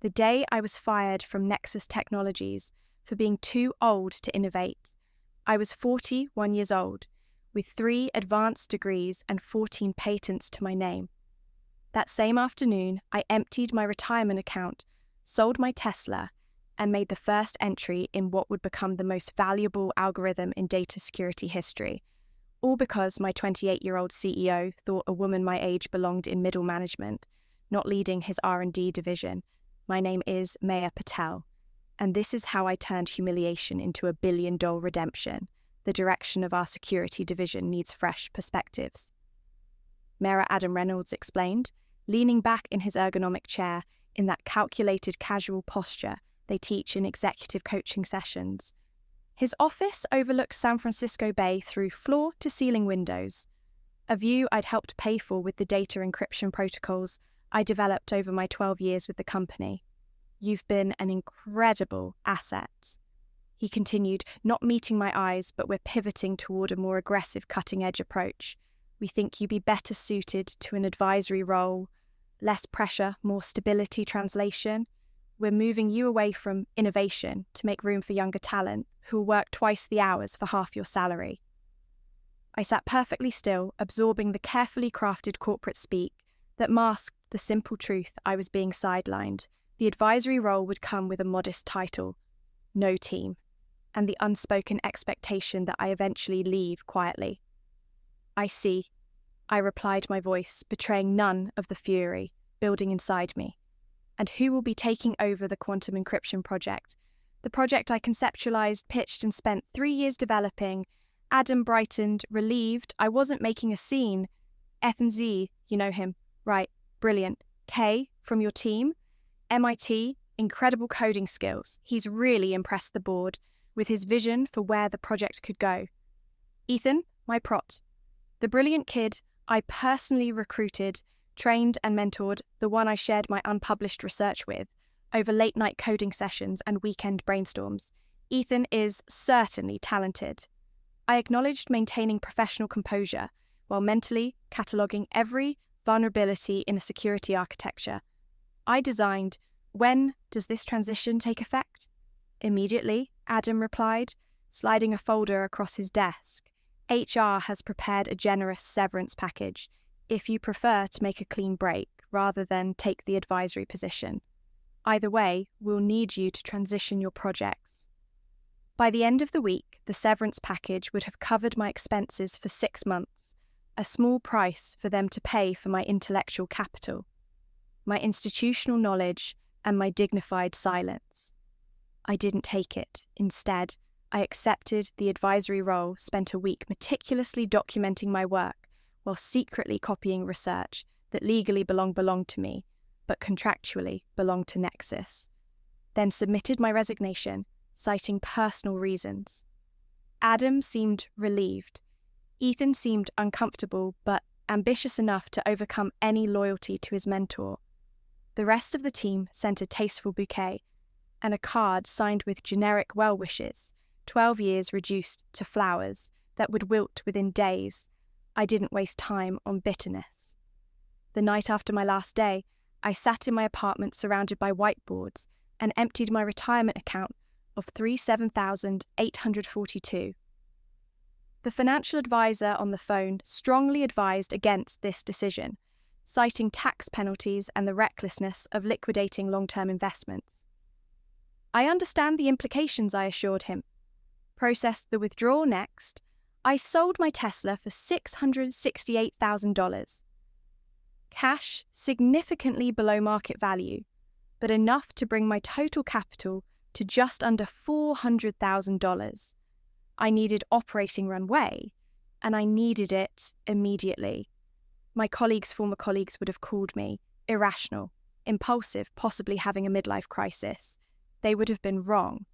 the day I was fired from Nexus Technologies for being too old to innovate. I was 41 years old, with 3 advanced degrees and 14 patents to my name. That same afternoon, I emptied my retirement account, sold my Tesla, and made the first entry in what would become the most valuable algorithm in data security history, all because my 28-year-old CEO thought a woman my age belonged in middle management, not leading his R&D division. My name is Maya Patel, and this is how I turned humiliation into a billion-dollar redemption. The direction of our security division needs fresh perspectives. Mayor Adam Reynolds explained, leaning back in his ergonomic chair in that calculated casual posture they teach in executive coaching sessions. His office overlooks San Francisco Bay through floor-to-ceiling windows, a view I'd helped pay for with the data encryption protocols I developed over my 12 years with the company. You've been an incredible asset. He continued, not meeting my eyes, but we're pivoting toward a more aggressive cutting-edge approach. We think you'd be better suited to an advisory role, less pressure, more stability translation. We're moving you away from innovation to make room for younger talent who will work twice the hours for half your salary. I sat perfectly still, absorbing the carefully crafted corporate speak that masked the simple truth I was being sidelined. The advisory role would come with a modest title, no team, and the unspoken expectation that I eventually leave quietly. I see, I replied, my voice betraying none of the fury building inside me. And who will be taking over the quantum encryption project? The project I conceptualized, pitched, and spent 3 years developing. Adam brightened, relieved. I wasn't making a scene. Ethan Z, you know him. Right, brilliant. K, from your team. MIT, incredible coding skills. He's really impressed the board with his vision for where the project could go. Ethan, my prot. The brilliant kid I personally recruited, trained and mentored, the one I shared my unpublished research with over late-night coding sessions and weekend brainstorms. Ethan is certainly talented. I acknowledged maintaining professional composure while mentally cataloguing every vulnerability in a security architecture. I designed, when does this transition take effect? Immediately, Adam replied, sliding a folder across his desk. HR has prepared a generous severance package if you prefer to make a clean break rather than take the advisory position. Either way, we'll need you to transition your projects. By the end of the week, the severance package would have covered my expenses for 6 months, a small price for them to pay for my intellectual capital, my institutional knowledge, and my dignified silence. I didn't take it. Instead, I accepted the advisory role, spent a week meticulously documenting my work, while secretly copying research that legally belonged to me, but contractually belonged to Nexus. Then submitted my resignation, citing personal reasons. Adam seemed relieved. Ethan seemed uncomfortable, but ambitious enough to overcome any loyalty to his mentor. The rest of the team sent a tasteful bouquet and a card signed with generic well wishes, 12 years reduced to flowers that would wilt within days. I didn't waste time on bitterness. The night after my last day, I sat in my apartment surrounded by whiteboards and emptied my retirement account of $37,842. The financial advisor on the phone strongly advised against this decision, citing tax penalties and the recklessness of liquidating long-term investments. I understand the implications, I assured him. Processed the withdrawal next. I sold my Tesla for $668,000. Cash significantly below market value, but enough to bring my total capital to just under $400,000. I needed operating runway, and I needed it immediately. My former colleagues would have called me irrational, impulsive, possibly having a midlife crisis. They would have been wrong.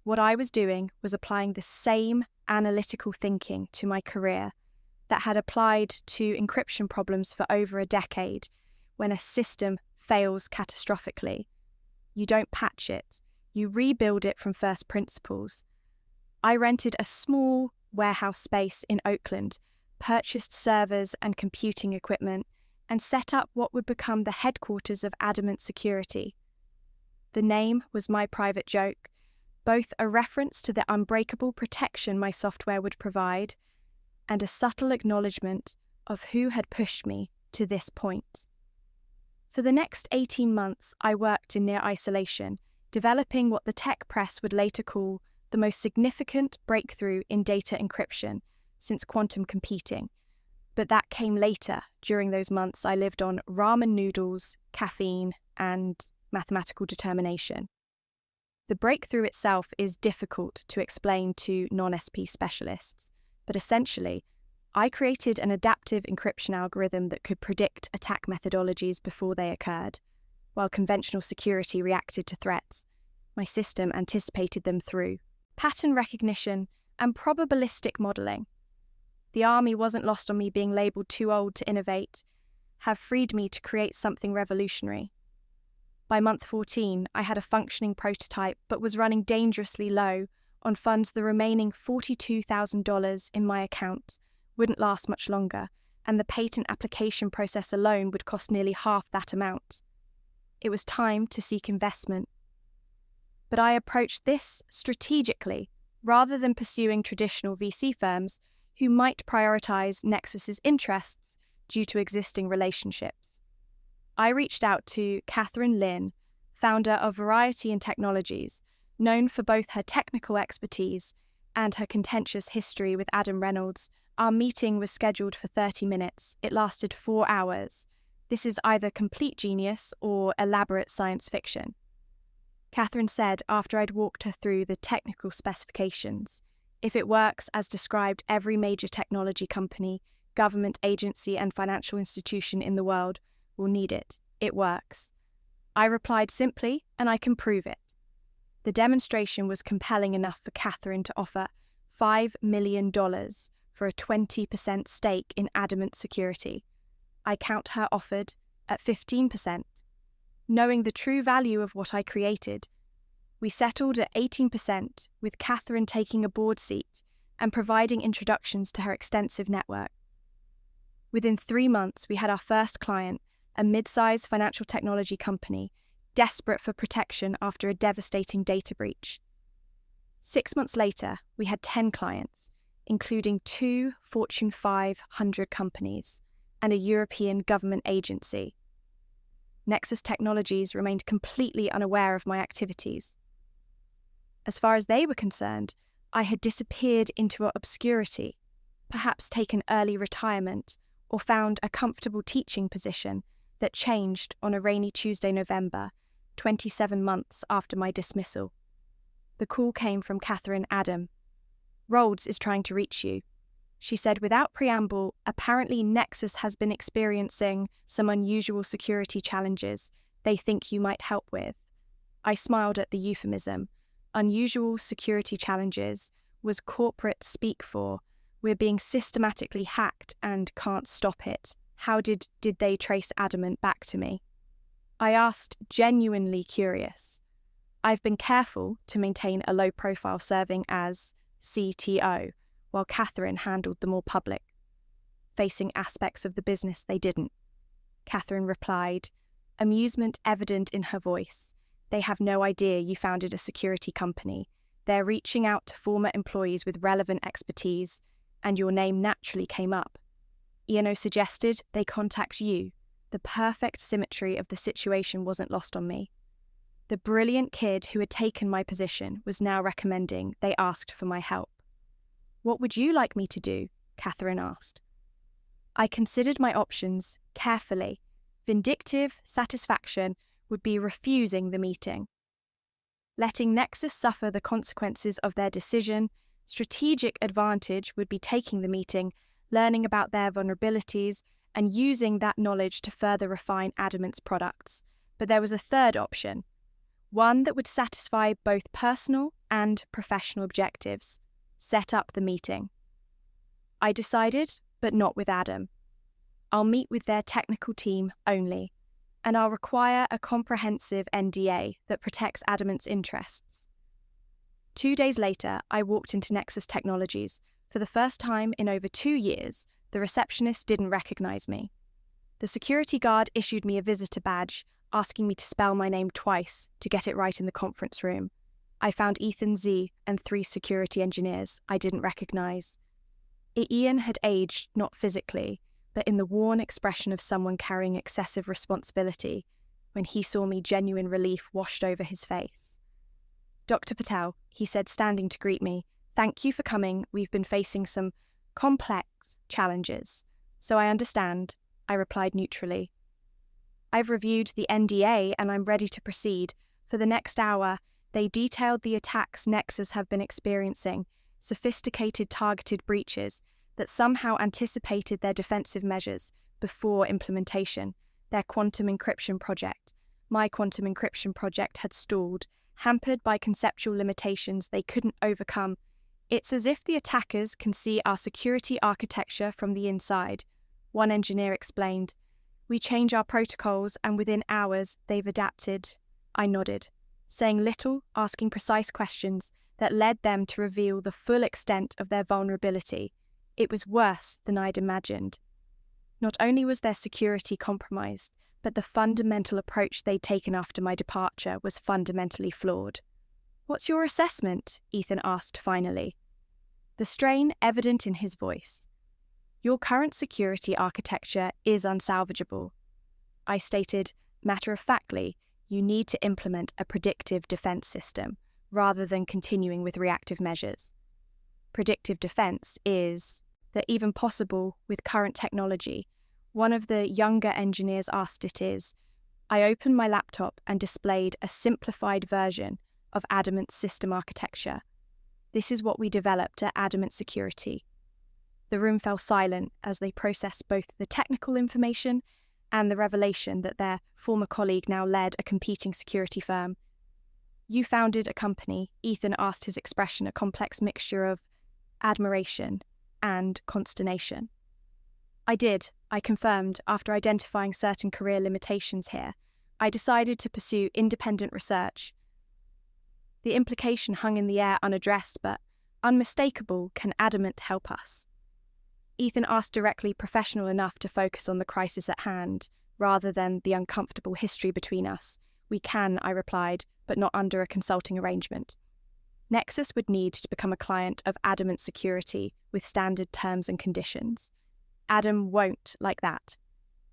What I was doing was applying the same analytical thinking to my career that had applied to encryption problems for over a decade. When a system fails catastrophically, you don't patch it, you rebuild it from first principles. I rented a small warehouse space in Oakland, purchased servers and computing equipment, and set up what would become the headquarters of Adamant Security. The name was my private joke, both a reference to the unbreakable protection my software would provide and a subtle acknowledgement of who had pushed me to this point. For the next 18 months, I worked in near isolation, developing what the tech press would later call the most significant breakthrough in data encryption since quantum computing. But that came later. During those months, I lived on ramen noodles, caffeine, and mathematical determination. The breakthrough itself is difficult to explain to non-SP specialists, but essentially, I created an adaptive encryption algorithm that could predict attack methodologies before they occurred. While conventional security reacted to threats, my system anticipated them through pattern recognition and probabilistic modelling. The army wasn't lost on me being labelled too old to innovate, have freed me to create something revolutionary. By month 14, I had a functioning prototype but was running dangerously low on funds. The remaining $42,000 in my account wouldn't last much longer, and the patent application process alone would cost nearly half that amount. It was time to seek investment. But I approached this strategically, rather than pursuing traditional VC firms who might prioritise Nexus's interests due to existing relationships. I reached out to Catherine Lin, founder of Variety and Technologies, known for both her technical expertise and her contentious history with Adam Reynolds. Our meeting was scheduled for 30 minutes. It lasted 4 hours. This is either complete genius or elaborate science fiction. Catherine said, after I'd walked her through the technical specifications, if it works as described, every major technology company, government agency, and financial institution in the world will need it. It works. I replied simply, and I can prove it. The demonstration was compelling enough for Catherine to offer $5 million for a 20% stake in Adamant Security. I count her offered at 15%. Knowing the true value of what I created, we settled at 18%, with Catherine taking a board seat and providing introductions to her extensive network. Within 3 months, we had our first client, a mid-sized financial technology company, desperate for protection after a devastating data breach. 6 months later, we had 10 clients, including 2 Fortune 500 companies and a European government agency. Nexus Technologies remained completely unaware of my activities. As far as they were concerned, I had disappeared into obscurity, perhaps taken early retirement, or found a comfortable teaching position that changed on a rainy Tuesday, November, 27 months after my dismissal. The call came from Catherine Adam. "Rhodes is trying to reach you," she said without preamble. "Apparently Nexus has been experiencing some unusual security challenges they think you might help with." I smiled at the euphemism. Unusual security challenges was corporate speak for we're being systematically hacked and can't stop it. How did they trace Adamant back to me? I asked, genuinely curious. I've been careful to maintain a low profile, serving as CTO, while Catherine handled the more public, facing aspects of the business they didn't. Catherine replied, amusement evident in her voice. "They have no idea you founded a security company. They're reaching out to former employees with relevant expertise, and your name naturally came up. ENO suggested they contact you. The perfect symmetry of the situation wasn't lost on me. The brilliant kid who had taken my position was now recommending they asked for my help. What would you like me to do? Catherine asked. I considered my options carefully. Vindictive satisfaction would be refusing the meeting. Letting Nexus suffer the consequences of their decision, strategic advantage would be taking the meeting, learning about their vulnerabilities, and using that knowledge to further refine Adamant's products. But there was a third option, one that would satisfy both personal and professional objectives. Set up the meeting. I decided, but not with Adam. I'll meet with their technical team only, and I'll require a comprehensive NDA that protects Adamant's interests. 2 days later, I walked into Nexus Technologies. For the first time in over 2 years, the receptionist didn't recognize me. The security guard issued me a visitor badge. asking me to spell my name twice to get it right in the conference room. I found Ethan Z and 3 security engineers I didn't recognize. Ian had aged not physically, but in the worn expression of someone carrying excessive responsibility. When he saw me, genuine relief washed over his face. "Dr. Patel," he said, standing to greet me, "thank you for coming. We've been facing some complex challenges." "So I understand," I replied neutrally. "I've reviewed the NDA and I'm ready to proceed." For the next hour, they detailed the attacks Nexus have been experiencing, sophisticated targeted breaches that somehow anticipated their defensive measures before implementation. Their quantum encryption project, my quantum encryption project, had stalled, hampered by conceptual limitations they couldn't overcome. "It's as if the attackers can see our security architecture from the inside," one engineer explained. "We change our protocols and within hours they've adapted." I nodded, saying little, asking precise questions that led them to reveal the full extent of their vulnerability. It was worse than I'd imagined. Not only was their security compromised, but the fundamental approach they'd taken after my departure was fundamentally flawed. "What's your assessment?" Ethan asked finally, the strain evident in his voice. "Your current security architecture is unsalvageable." I stated, matter-of-factly, you need to implement a predictive defense system rather than continuing with reactive measures. Predictive defense is that even possible with current technology. One of the younger engineers asked it is. I opened my laptop and displayed a simplified version of Adamant's system architecture. "This is what we developed at Adamant Security." The room fell silent as they processed both the technical information and the revelation that their former colleague now led a competing security firm. "You founded a company," Ethan asked, his expression a complex mixture of admiration and consternation. "I did," I confirmed. After identifying certain career limitations here, I decided to pursue independent research. The implication hung in the air unaddressed, but unmistakable. "Can Adamant help us?" Ethan asked directly, professional enough to focus on the crisis at hand, rather than the uncomfortable history between us. "We can," I replied, "but not under a consulting arrangement." Nexus would need to become a client of Adamant Security with standard terms and conditions. "Adam won't like that."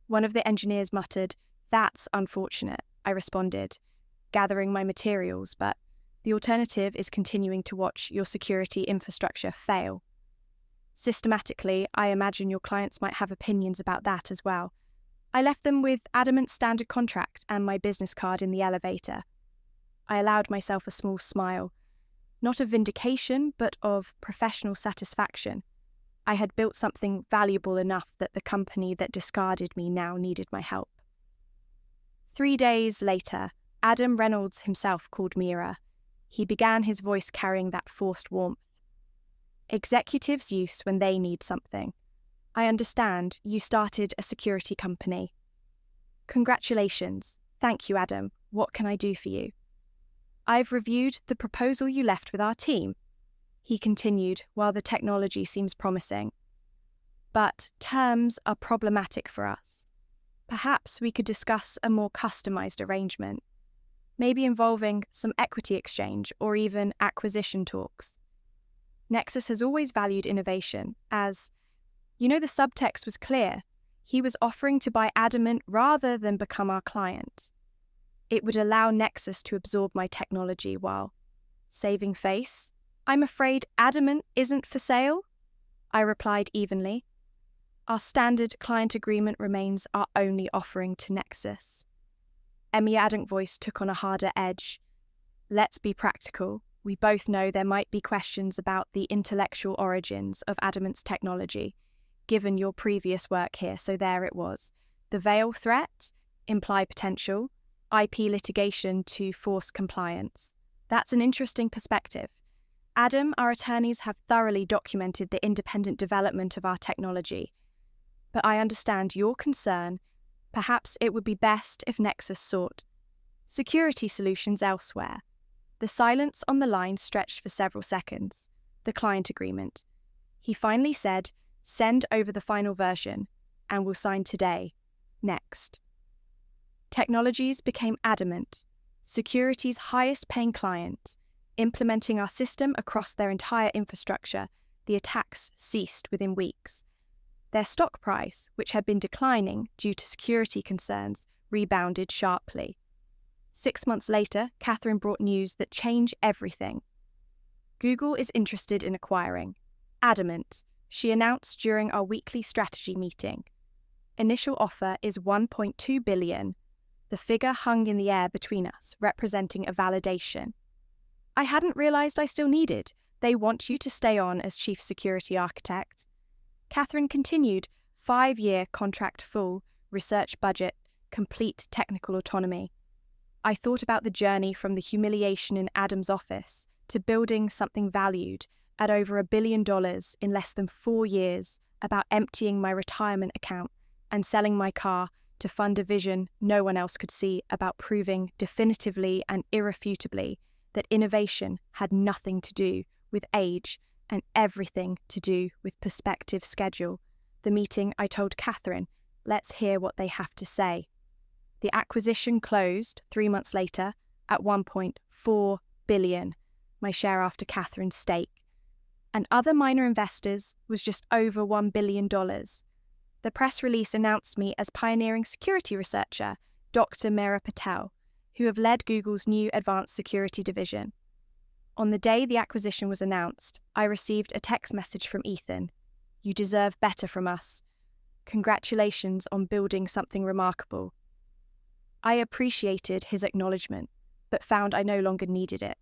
One of the engineers muttered. "That's unfortunate," I responded, gathering my materials, "but the alternative is continuing to watch your security infrastructure fail." "Systematically, I imagine your clients might have opinions about that as well." I left them with Adamant's standard contract and my business card in the elevator. I allowed myself a small smile. Not of vindication, but of professional satisfaction. I had built something valuable enough that the company that discarded me now needed my help. 3 days later, Adam Reynolds himself called Mira. He began, his voice carrying that forced warmth. "Executives use when they need something. I understand you started a security company." "Congratulations. Thank you, Adam. What can I do for you?" "I've reviewed the proposal you left with our team," he continued, "while the technology seems promising. But terms are problematic for us. Perhaps we could discuss a more customized arrangement, maybe involving some equity exchange or even acquisition talks. Nexus has always valued innovation as, the subtext was clear. He was offering to buy Adamant rather than become our client. It would allow Nexus to absorb my technology while saving face. "I'm afraid Adamant isn't for sale," I replied evenly. "Our standard client agreement remains our only offering to Nexus." Emmy Adam's voice took on a harder edge. "Let's be practical. We both know there might be questions about the intellectual origins of Adamant's technology, given your previous work here, so there it was. The veil threat, imply potential, IP litigation to force compliance. That's an interesting perspective. Adam, our attorneys have thoroughly documented the independent development of our technology. But I understand your concern. Perhaps it would be best if Nexus sought security solutions elsewhere." The silence on the line stretched for several seconds. The client agreement. He finally said, "Send over the final version, and we'll sign today. Next." Technologies became Adamant, security's highest-paying client. Implementing our system across their entire infrastructure, the attacks ceased within weeks. Their stock price, which had been declining due to security concerns, rebounded sharply. 6 months later, Catherine brought news that changed everything. Google is interested in acquiring Adamant, she announced during our weekly strategy meeting. Initial offer is $1.2 billion. The figure hung in the air between us, representing a validation. I hadn't realized I still needed. They want you to stay on as chief security architect. Catherine continued, 5-year contract full, research budget, complete technical autonomy. I thought about the journey from the humiliation in Adam's office to building something valued at over $1 billion in less than 4 years, about emptying my retirement account and selling my car to fund a vision no one else could see, about proving definitively and irrefutably that innovation had nothing to do with age and everything to do with perspective schedule. The meeting, I told Catherine, let's hear what they have to say. The acquisition closed 3 months later at $1.4 billion, my share after Catherine's stake, and other minor investors was just over $1 billion. The press release announced me as pioneering security researcher, Dr. Meera Patel, who have led Google's new advanced security division. On the day the acquisition was announced, I received a text message from Ethan. You deserve better from us. Congratulations on building something remarkable. I appreciated his acknowledgement, but found I no longer needed it.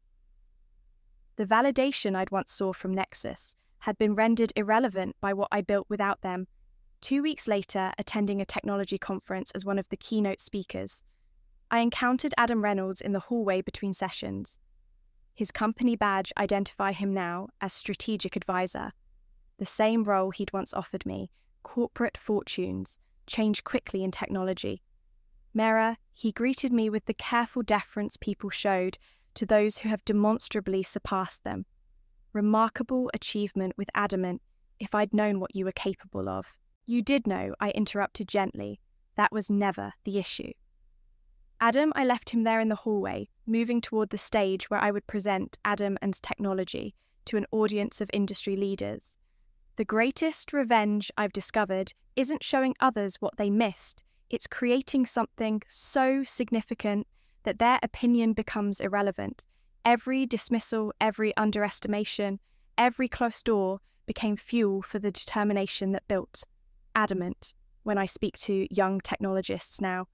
The validation I'd once saw from Nexus had been rendered irrelevant by what I built without them. 2 weeks later, attending a technology conference as one of the keynote speakers, I encountered Adam Reynolds in the hallway between sessions. His company badge identified him now as strategic advisor. The same role he'd once offered me, corporate fortunes, changed quickly in technology. Meera, he greeted me with the careful deference people showed to those who have demonstrably surpassed them. Remarkable achievement with Adamant, if I'd known what you were capable of. You did know, I interrupted gently. That was never the issue. Adam, I left him there in the hallway, moving toward the stage where I would present Adam and technology to an audience of industry leaders. The greatest revenge I've discovered isn't showing others what they missed. It's creating something so significant that their opinion becomes irrelevant. Every dismissal, every underestimation, every closed door became fuel for the determination that built Adamant. When I speak to young technologists now,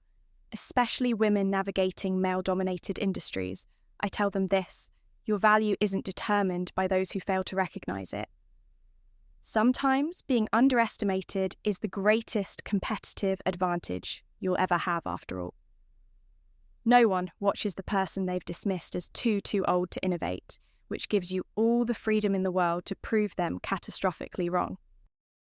especially women navigating male-dominated industries, I tell them this: your value isn't determined by those who fail to recognize it. Sometimes being underestimated is the greatest competitive advantage you'll ever have, after all. No one watches the person they've dismissed as too old to innovate, which gives you all the freedom in the world to prove them catastrophically wrong.